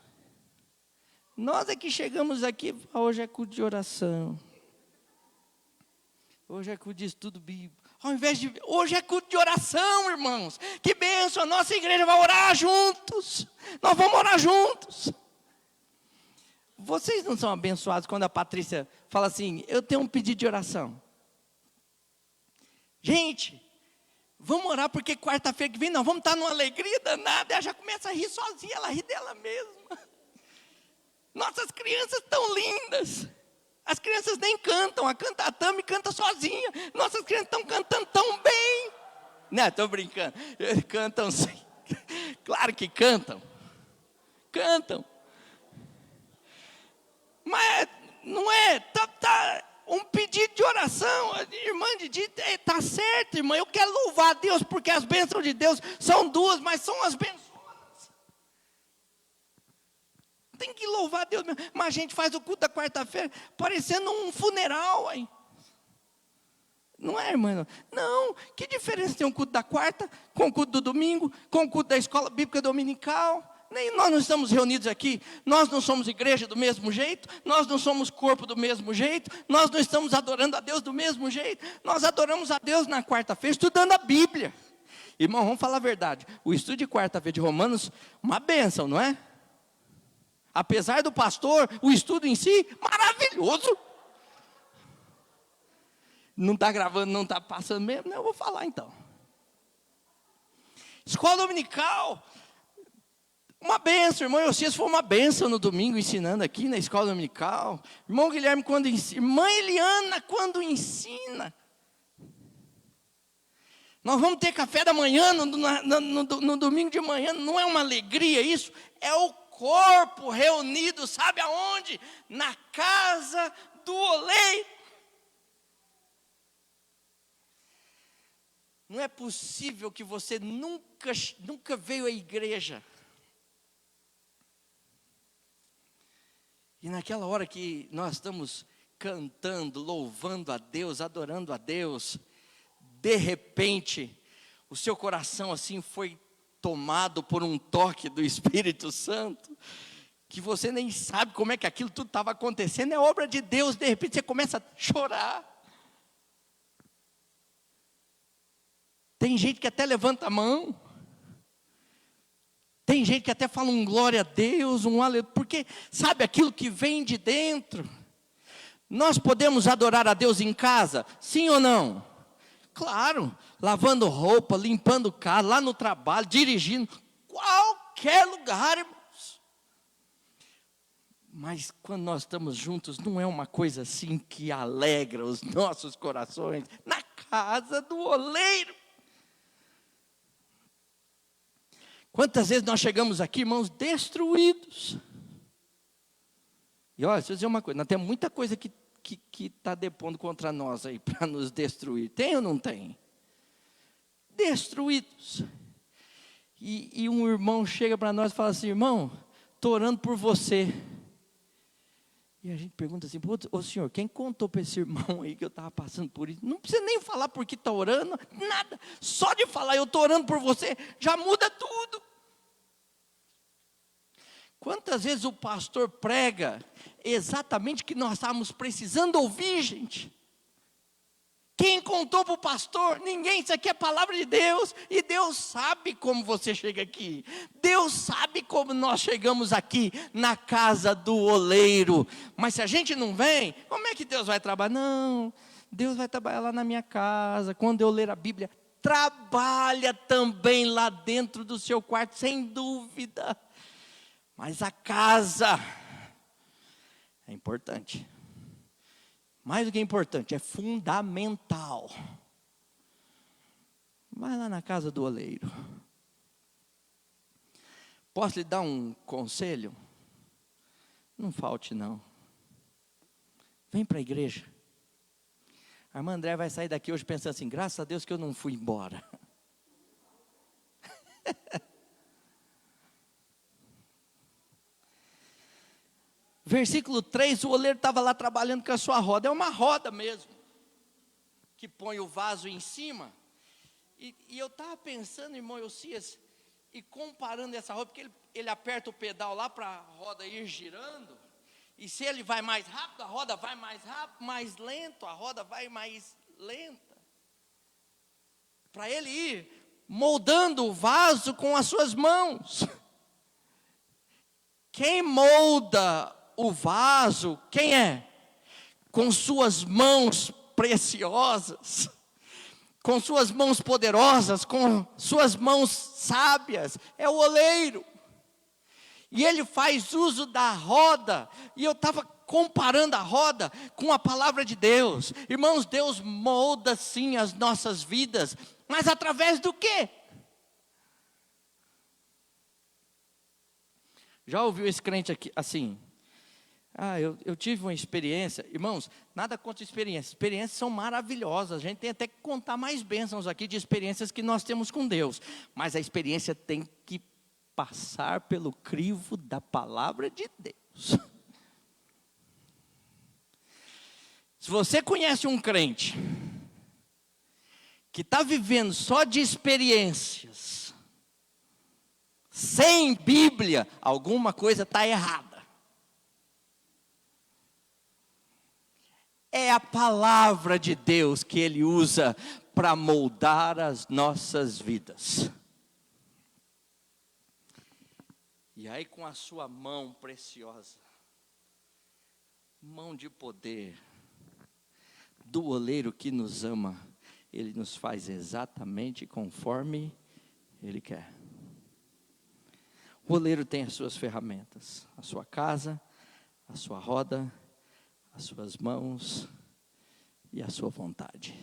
Nós é que chegamos aqui, hoje é culto de oração. Hoje é culto de estudo bíblico. Ao invés de... Hoje é culto de oração, irmãos. Que bênção, a nossa igreja vai orar juntos. Nós vamos orar juntos. Vocês não são abençoados quando a Patrícia fala assim, eu tenho um pedido de oração. Gente, vamos orar porque quarta-feira que vem nós vamos estar numa alegria danada. Ela já começa a rir sozinha, ela ri dela mesma. Nossas crianças estão lindas. As crianças nem cantam, a Tami canta sozinha. Nossas crianças estão cantando tão bem. Não, estou brincando. Cantam sim. Claro que cantam. Cantam. Mas não é, tá um pedido de oração. Irmã Didi, está certo, irmã. Eu quero louvar a Deus, porque as bênçãos de Deus são 2, mas são as bênçãos. Tem que louvar a Deus mesmo. Mas a gente faz o culto da quarta-feira parecendo um funeral, hein? Não é, irmã? Não. Que diferença tem um culto da quarta com o culto do domingo, com o culto da escola bíblica dominical? Nem nós não estamos reunidos aqui. Nós não somos igreja do mesmo jeito. Nós não somos corpo do mesmo jeito. Nós não estamos adorando a Deus do mesmo jeito. Nós adoramos a Deus na quarta-feira estudando a Bíblia. Irmão, vamos falar a verdade. O estudo de quarta-feira de Romanos, uma bênção, não é? Apesar do pastor, o estudo em si, maravilhoso. Não está gravando, não está passando mesmo? Não, eu vou falar então. Escola dominical, uma bênção, irmão Eucias foi uma bênção no domingo ensinando aqui na escola dominical. Irmão Guilherme quando ensina, irmã Eliana quando ensina. Nós vamos ter café da manhã no domingo de manhã, não é uma alegria isso? É o corpo reunido, sabe aonde? Na casa do oleiro. Não é possível que você nunca veio à igreja. E naquela hora que nós estamos cantando, louvando a Deus, adorando a Deus, de repente, o seu coração assim foi tomado por um toque do Espírito Santo, que você nem sabe como é que aquilo tudo estava acontecendo, é obra de Deus, de repente você começa a chorar. Tem gente que até levanta a mão. Tem Tem gente que até fala um glória a Deus, um aleluia, porque sabe aquilo que vem de dentro. Nós podemos adorar a Deus em casa? Sim ou não? Claro, lavando roupa, limpando o carro, lá no trabalho, dirigindo, qualquer lugar, irmãos. Mas quando nós estamos juntos, não é uma coisa assim que alegra os nossos corações, na casa do oleiro. Quantas vezes nós chegamos aqui, irmãos, destruídos. E olha, deixa eu dizer uma coisa, nós temos muita coisa que está depondo contra nós aí, para nos destruir. Tem ou não tem? Destruídos. E um irmão chega para nós e fala assim, irmão, estou orando por você. E a gente pergunta assim, ô senhor, quem contou para esse irmão aí que eu estava passando por isso? Não precisa nem falar por que está orando, nada. Só de falar, eu estou orando por você, já muda tudo. Quantas vezes o pastor prega exatamente o que nós estávamos precisando ouvir, gente? Quem contou para o pastor? Ninguém, isso aqui é a palavra de Deus, e Deus sabe como você chega aqui, Deus sabe como nós chegamos aqui, na casa do oleiro, mas se a gente não vem, como é que Deus vai trabalhar? Não, Deus vai trabalhar lá na minha casa, quando eu ler a Bíblia, trabalha também lá dentro do seu quarto, sem dúvida, mas a casa é importante. Mais do que importante, é fundamental. Vai lá na casa do oleiro. Posso lhe dar um conselho? Não falte não. Vem para a igreja. A irmã André vai sair daqui hoje pensando assim, graças a Deus que eu não fui embora. Versículo 3, o oleiro estava lá trabalhando com a sua roda. É uma roda mesmo, que põe o vaso em cima. E eu estava pensando, irmão Eucias, e comparando essa roda, porque ele aperta o pedal lá para a roda ir girando. E se ele vai mais rápido, a roda vai mais rápido, mais lento, a roda vai mais lenta. Para ele ir moldando o vaso com as suas mãos. Quem molda o vaso, quem é? Com suas mãos preciosas, com suas mãos poderosas, com suas mãos sábias, é o oleiro. E ele faz uso da roda, e eu estava comparando a roda com a palavra de Deus. Irmãos, Deus molda sim as nossas vidas, mas através do quê? Já ouviu esse crente aqui assim? Eu tive uma experiência, irmãos, nada contra experiências, experiências são maravilhosas, a gente tem até que contar mais bênçãos aqui de experiências que nós temos com Deus, mas a experiência tem que passar pelo crivo da palavra de Deus. Se você conhece um crente, que está vivendo só de experiências, sem Bíblia, alguma coisa está errada. É a palavra de Deus que Ele usa para moldar as nossas vidas. E aí com a sua mão preciosa, mão de poder, do oleiro que nos ama, Ele nos faz exatamente conforme Ele quer. O oleiro tem as suas ferramentas, a sua casa, a sua roda, as suas mãos e a sua vontade.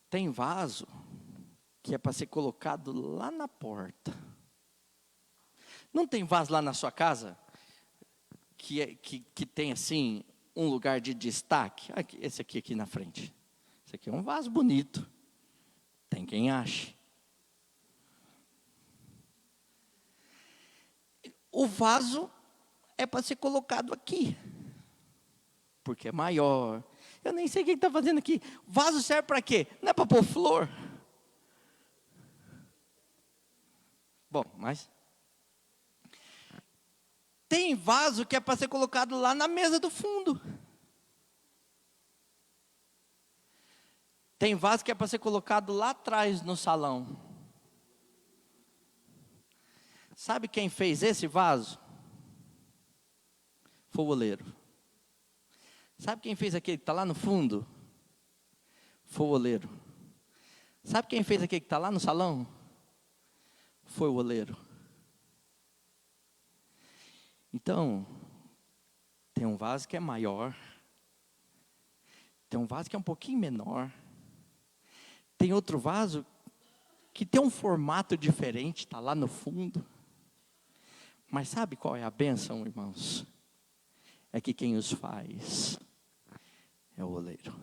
Tem vaso que é para ser colocado lá na porta. Não tem vaso lá na sua casa que tem assim um lugar de destaque? Esse aqui na frente. Esse aqui é um vaso bonito. Tem quem ache. O vaso é para ser colocado aqui, porque é maior. Eu nem sei o que está fazendo aqui. O vaso serve para quê? Não é para pôr flor? Bom, mas tem vaso que é para ser colocado lá na mesa do fundo. Tem vaso que é para ser colocado lá atrás no salão. Sabe quem fez esse vaso? Foi o oleiro. Sabe quem fez aquele que está lá no fundo? Foi o oleiro. Sabe quem fez aquele que está lá no salão? Foi o oleiro. Então, tem um vaso que é maior. Tem um vaso que é um pouquinho menor. Tem outro vaso que tem um formato diferente, está lá no fundo. Mas sabe qual é a bênção, irmãos? É que quem os faz é o oleiro.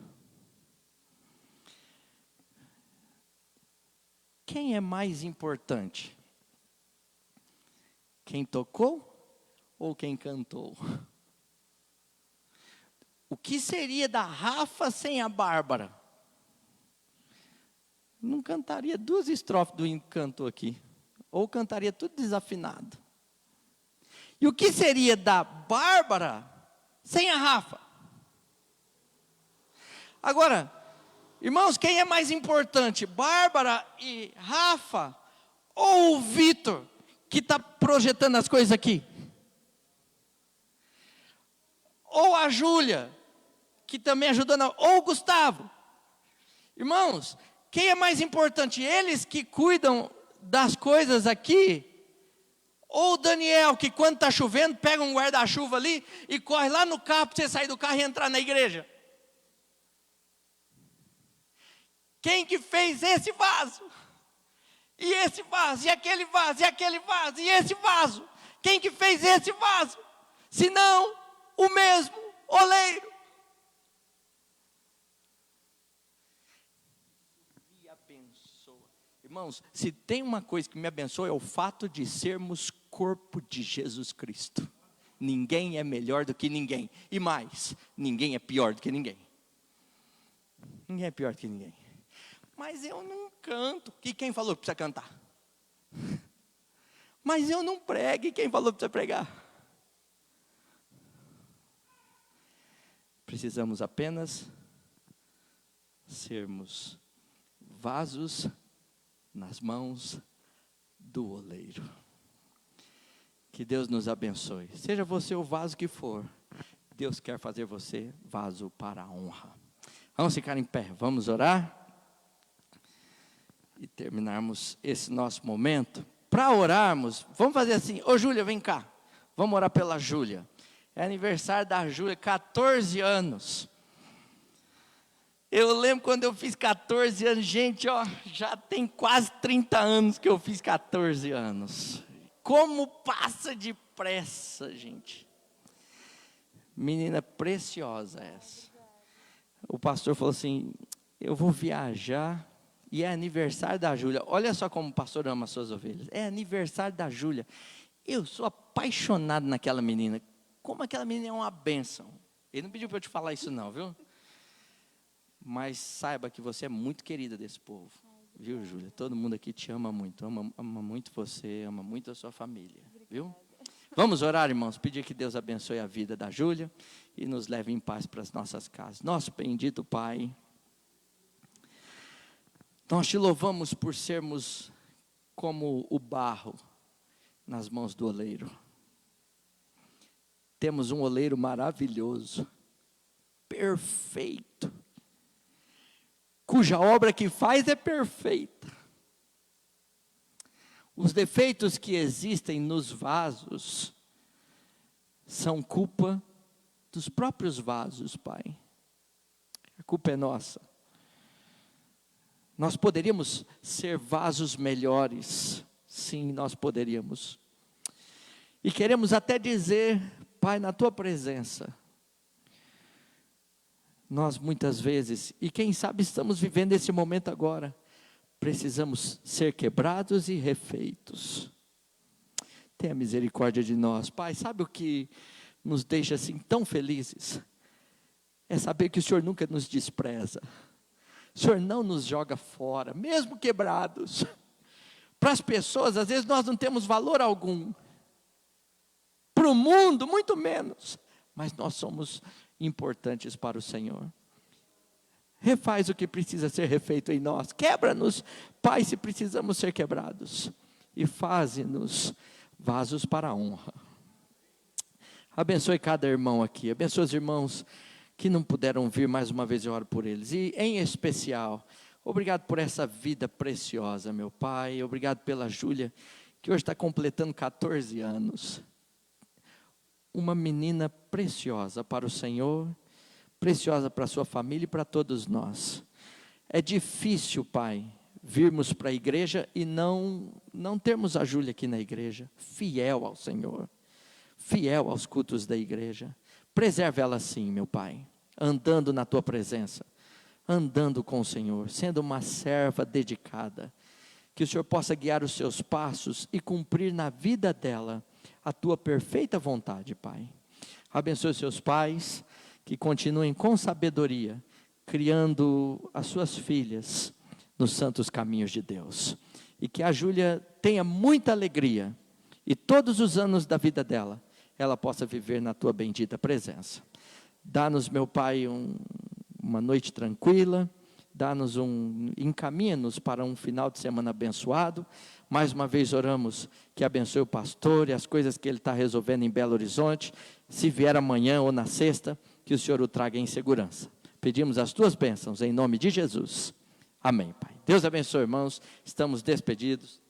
Quem é mais importante? Quem tocou ou quem cantou? O que seria da Rafa sem a Bárbara? Não cantaria 2 estrofes do hino que cantou aqui. Ou cantaria tudo desafinado. E o que seria da Bárbara sem a Rafa? Agora, irmãos, quem é mais importante? Bárbara e Rafa? Ou o Vitor, que está projetando as coisas aqui? Ou a Júlia, que também ajudando, ou o Gustavo? Irmãos, quem é mais importante? Eles que cuidam das coisas aqui? Ou o Daniel, que quando está chovendo, pega um guarda-chuva ali e corre lá no carro para você sair do carro e entrar na igreja? Quem que fez esse vaso? E esse vaso, e aquele vaso, e aquele vaso, e esse vaso? Quem que fez esse vaso? Se não, o mesmo oleiro. Me abençoa. Irmãos, se tem uma coisa que me abençoa, é o fato de sermos corpo de Jesus Cristo. Ninguém é melhor do que ninguém. E mais, ninguém é pior do que ninguém. Ninguém é pior do que ninguém. Mas eu não canto. E quem falou que precisa cantar? Mas eu não prego. E quem falou que precisa pregar? Precisamos apenas sermos vasos nas mãos do oleiro. Que Deus nos abençoe. Seja você o vaso que for, Deus quer fazer você vaso para a honra. Vamos ficar em pé, vamos orar? E terminarmos esse nosso momento. Para orarmos, vamos fazer assim. Ô Júlia, vem cá. Vamos orar pela Júlia. É aniversário da Júlia, 14 anos. Eu lembro quando eu fiz 14 anos, gente, ó, já tem quase 30 anos que eu fiz 14 anos. Como passa depressa, gente. Menina preciosa essa. O pastor falou assim, eu vou viajar e é aniversário da Júlia. Olha só como o pastor ama as suas ovelhas. É aniversário da Júlia. Eu sou apaixonado naquela menina. Como aquela menina é uma bênção. Ele não pediu para eu te falar isso não, viu? Mas saiba que você é muito querida desse povo. Viu, Júlia? Todo mundo aqui te ama muito. Ama muito você, ama muito a sua família. Viu? Vamos orar, irmãos. Pedir que Deus abençoe a vida da Júlia e nos leve em paz para as nossas casas. Nosso bendito Pai, nós te louvamos por sermos como o barro nas mãos do oleiro. Temos um oleiro maravilhoso, perfeito, cuja obra que faz é perfeita. Os defeitos que existem nos vasos são culpa dos próprios vasos, Pai. A culpa é nossa. Nós poderíamos ser vasos melhores, sim, nós poderíamos. E queremos até dizer, Pai, na Tua presença, nós muitas vezes, e quem sabe estamos vivendo esse momento agora, precisamos ser quebrados e refeitos. Tenha misericórdia de nós, Pai. Sabe o que nos deixa assim tão felizes? É saber que o Senhor nunca nos despreza. O Senhor não nos joga fora, mesmo quebrados. Para as pessoas, às vezes nós não temos valor algum. Para o mundo, muito menos. Mas nós somos importantes para o Senhor. Refaz o que precisa ser refeito em nós. Quebra-nos, Pai, se precisamos ser quebrados. E faze-nos vasos para a honra. Abençoe cada irmão aqui, abençoe os irmãos que não puderam vir, mais uma vez eu oro por eles. E em especial, obrigado por essa vida preciosa, meu Pai, obrigado pela Júlia, que hoje está completando 14 anos. Uma menina preciosa para o Senhor, preciosa para a sua família e para todos nós. É difícil, Pai, virmos para a igreja e não termos a Júlia aqui na igreja, fiel ao Senhor, fiel aos cultos da igreja. Preserve ela assim, meu Pai, andando na tua presença, andando com o Senhor, sendo uma serva dedicada. Que o Senhor possa guiar os seus passos e cumprir na vida dela a tua perfeita vontade, Pai. Abençoe os seus pais, que continuem com sabedoria, criando as suas filhas nos santos caminhos de Deus. E que a Júlia tenha muita alegria, e todos os anos da vida dela, ela possa viver na tua bendita presença. Dá-nos, meu Pai, uma noite tranquila, encaminha-nos para um final de semana abençoado. Mais uma vez oramos que abençoe o pastor e as coisas que ele está resolvendo em Belo Horizonte. Se vier amanhã ou na sexta, que o Senhor o traga em segurança. Pedimos as tuas bênçãos em nome de Jesus. Amém, Pai. Deus abençoe, irmãos. Estamos despedidos.